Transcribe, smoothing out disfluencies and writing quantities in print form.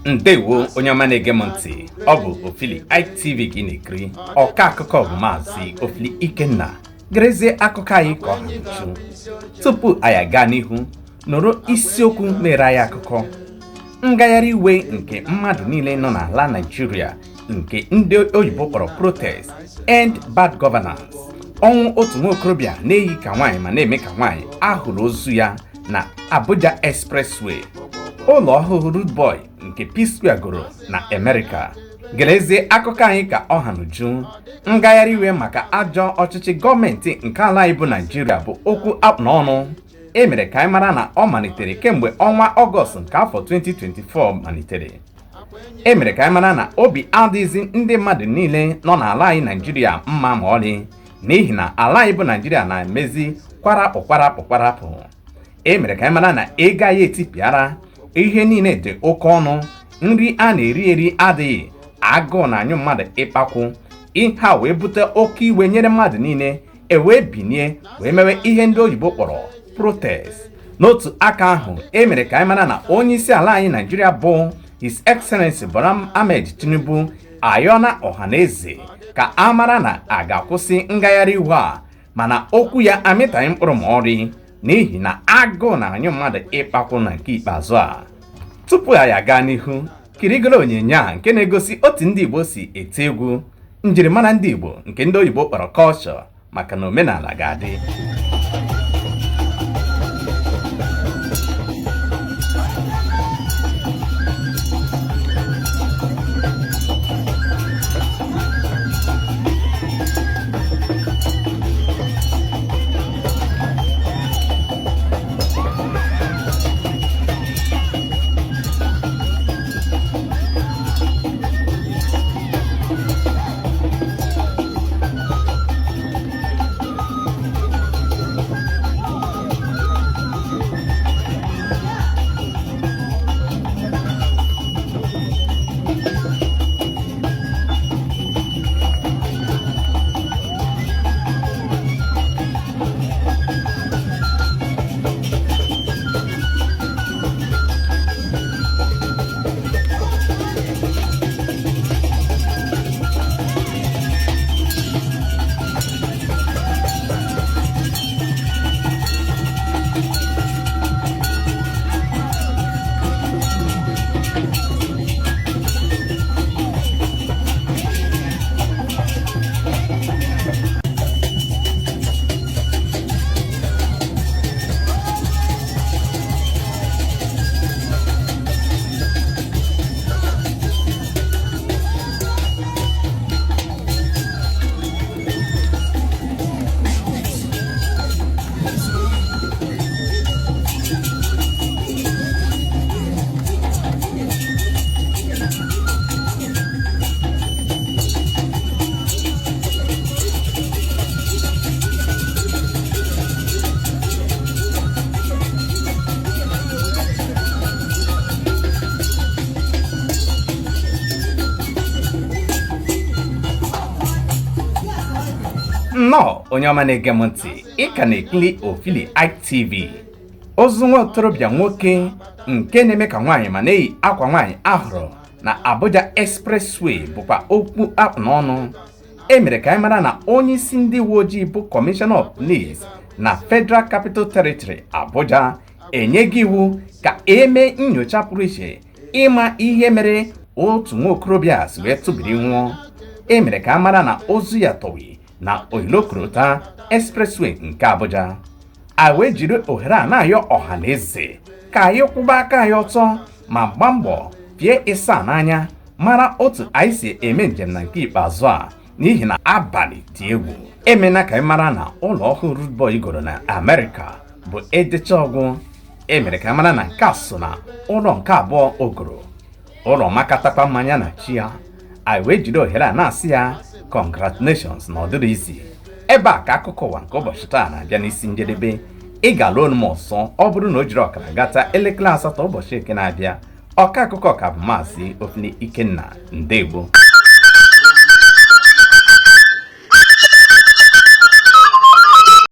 Ndewo onye ọma na-ege m ntị, ọ bụ OFILI-IYKE TV gị na-ekiri. Ọka akụkọ bụ Maazị OFILI-IKENNA. Gerezie akụkọ anyị ka ọ ha nchu. Tupu anyị aga n'ihu, nụrụ isiokwu mere anyị akụkọ. Ngagharị iwe nke mmadụ niile nọ n'ala Nigeria nke ndị oyibo kpọrọ protest End Bad Governance. Ọnwụ otu nwa okorobịa na-eyi ka nwaanyị ma na-eme ka nwaanyị ahụrụ ozu ya na Abuja Expressway. Ụlọ ọhụrụ Rude Boy nke P-Square goro na America. Gerezie akụkọ anyị ka ọ ha n'uju. Ngagharị iwe maka ajọ ọchịchị gọọmenti nke ala anyị bụ Nigeria bụ okwu akpụ n'ọnụ. E mere ka anyị mara na ọ malitere kemgbe ọnwa Ọgọst nke afọ 2024 malitere. E mere ka anyị mara na obi adịghịzi ndị mmadụ niile nọ n'ala anyị Nigeria mma ma ọlị, n'ihi na ala anyị bụ Nigeria na-emezi kwarapụ. E mere ka anyị mara na ego anyị etipịara, ihe niile dị oke ọnụ, nri a na-eri adịghị, agụụ na-anyụ mmadụ ịkpakwu. Ihe a wee bute oke iwe nyere mmadụ niile, wee binie wee mewe ihe ndị oyibo kpọrọ protest. N'otu aka ahụ, e mere ka anyị mara na onye isi ala anyị Nigeria bụ His Excellency Bola Ahmed Tinubu ayọna ọhaneze ka a mara na a ga-akwụsị ngagharị iwe a, mana okwu ya amịtaghị mkpụrụ ma ọrị, n'ihi na agụụ na-anyụ mmadụ ịkpakwu na nke ikpeazụ a. Tupu anyị aga n'ihu, kirigoro onyinye a nke na-egosi otu ndị Igbo si eti egwu, njirimara ndị Igbo nke ndị oyibo kpọrọ culture, maka na omenala ga-adị. Nnọọ onye ọma na-ege m ntị, ị ka na-ekiri OFILI-IYKE TV. Ozu nwa okorobịa nwoke nke na-eme ka nwaanyị ma na-eyi akwa nwaanyị ahụrụ na Abuja Expressway bụkwa okwu akpụ n'ọnụ. E mere ka anyị mara na onye isi ndị uwe ojii bụ Commissioner of Police na Federal Capital Territory Abuja enyeghị iwu ka eme nyocha pụrụ iche ịma ihe mere otu nwa okorobịa si wee tụbiri nwụọ. E mere ka a mara na ozu ya tọwi na Oyilokorota Expressway nke Abuja. A wee jiri ohere a na-ayọ ọhaneze ka anyị kwụba aka anyị ọtọ ma gbaa mbọ fie ịsa n'anya mara otu anyị si eme njem na nke ikpeazụ a, n'ihi na abalị dị egwu. Emena ka anyị mara na ụlọ ọhụrụ Rude Boy goro na America bụ edecha ọgwụ. E mere ka anyị mara na nke a so na ụlọ nke abụọ ogoro, ụlọ makatakwa mmanya na chi ya. Anyị wee jiri ohere a na-asị ya congratulations na ọdịrị izi. Ebe a ka akụkọ ụwa nke ụbọchị taa na-abịa n'isi njedebe. Ị ga-alụ onu m ọsọ ọ bụrụ na o jiri ọkara gata elekere 8 ụbọchị Eke na-abịa. Ọka akụkọ ka bụ Maazị OFILI-IKENNA. Ndewo.